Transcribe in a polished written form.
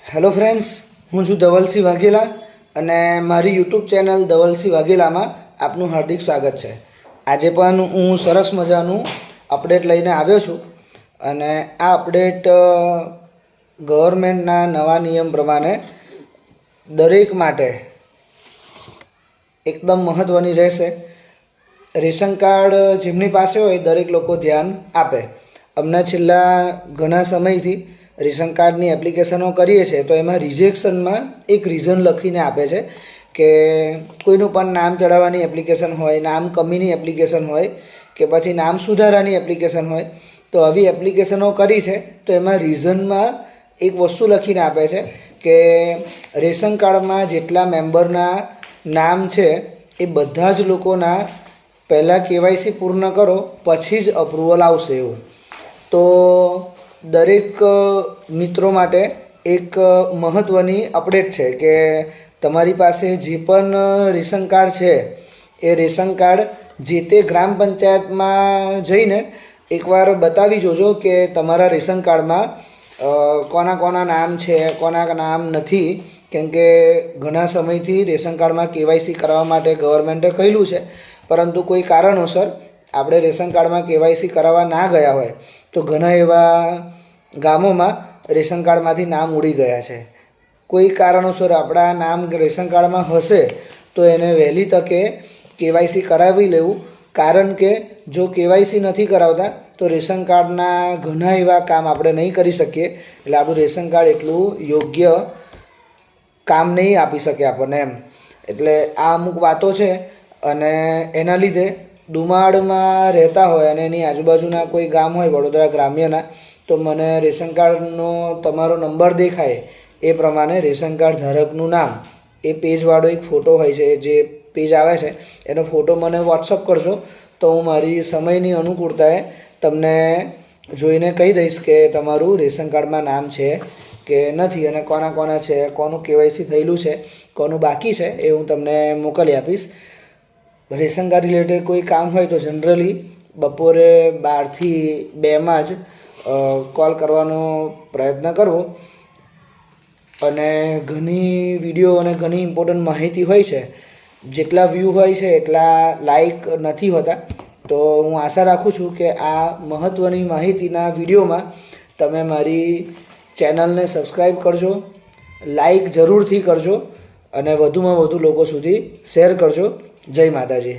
Hello friends, હું છું ધવલસિંહ વાઘેલા અને મારી યુટ્યુબ ચેનલ ધવલસિંહ વાઘેલામાં આપનું હાર્દિક સ્વાગત છે. આજે પણ હું સરસ મજાનું અપડેટ લઈને આવ્યો છું અને આ અપડેટ ગવર્મેન્ટના નવા નિયમ પ્રમાણે દરેક માટે એકદમ મહત્ત્વની રહેશે. રેશન કાર્ડ જેમની પાસે હોય દરેક લોકો ધ્યાન આપે. અમને છેલ્લા ઘણા સમયથી રેશન કાર્ડની એપ્લિકેશનો કરીએ છીએ તો એમાં રિજેક્શનમાં એક રીઝન લખીને આપે છે કે કોઈનું પણ નામ ચડાવવાની એપ્લિકેશન હોય, નામ કમીની એપ્લિકેશન હોય કે પછી નામ સુધારાની એપ્લિકેશન હોય, તો આવી એપ્લિકેશનો કરી છે તો એમાં રીઝનમાં એક વસ્તુ લખીને આપે છે કે રેશન કાર્ડમાં જેટલા મેમ્બરના નામ છે એ બધા જ લોકોના પહેલાં કેવાયસી પૂર્ણ કરો પછી જ અપ્રુવલ આવશે એવું. તો દરેક મિત્રો માટે એક મહત્ત્વની અપડેટ છે કે તમારી પાસે જે પણ રેશન કાર્ડ છે એ રેશન કાર્ડ જે તે ગ્રામ પંચાયતમાં જઈને એકવાર બતાવી જોજો કે તમારા રેશન કાર્ડમાં કોના કોના નામ છે, કોના નામ નથી. કેમ કે ઘણા સમયથી રેશન કાર્ડમાં કેવાયસી કરવા માટે ગવર્મેન્ટે કહેલું છે, પરંતુ કોઈ કારણોસર આપણે રેશન કાર્ડમાં કેવાયસી કરાવવા ના ગયા હોય તો ઘણા એવા ગામોમાં રેશન કાર્ડમાંથી નામ ઉડી ગયા છે. કોઈ કારણોસર આપણા નામ રેશન કાર્ડમાં હશે તો એને વહેલી તકે કેવાયસી કરાવી લેવું, કારણ કે જો કેવાયસી નથી કરાવતા તો રેશન કાર્ડના ઘણા એવા કામ આપણે નહીં કરી શકીએ. એટલે આપણું રેશન કાર્ડ એટલું યોગ્ય કામ નહીં આપી શકે આપણને એમ. એટલે આ અમુક વાતો છે અને એના લીધે ડુમાડમાં રહેતા હોય અને એની આજુબાજુના કોઈ ગામ હોય વડોદરા ગ્રામ્યના, તો મને રેશન કાર્ડનો તમારો નંબર દેખાય એ પ્રમાણે રેશન કાર્ડ ધારકનું નામ એ પેજવાળો એક ફોટો હોય છે, જે પેજ આવે છે એનો ફોટો મને વોટ્સઅપ કરજો તો હું મારી સમયની અનુકૂળતાએ તમને જોઈને કહી દઈશ કે તમારું રેશન કાર્ડમાં નામ છે કે નથી અને કોના કોના છે, કોનું કેવાયસી થયેલું છે, કોનું બાકી છે એ હું તમને મોકલી આપીશ. રેશન કાર્ડ રિલેટેડ કોઈ કામ હોય તો જનરલી બપોરે 12થી 2માં જ કોલ કરવાનો પ્રયત્ન કરવો. અને ઘણી વિડીયો અને ઘણી ઇમ્પોર્ટન્ટ માહિતી હોય છે, જેટલા વ્યૂ હોય છે એટલા લાઈક નથી હોતા. તો હું આશા રાખું છું કે આ મહત્ત્વની માહિતીના વિડીયોમાં તમે મારી ચેનલને સબસ્ક્રાઈબ કરજો, લાઈક જરૂરથી કરજો અને વધુમાં વધુ લોકો સુધી શેર કરજો. જય માતાજી.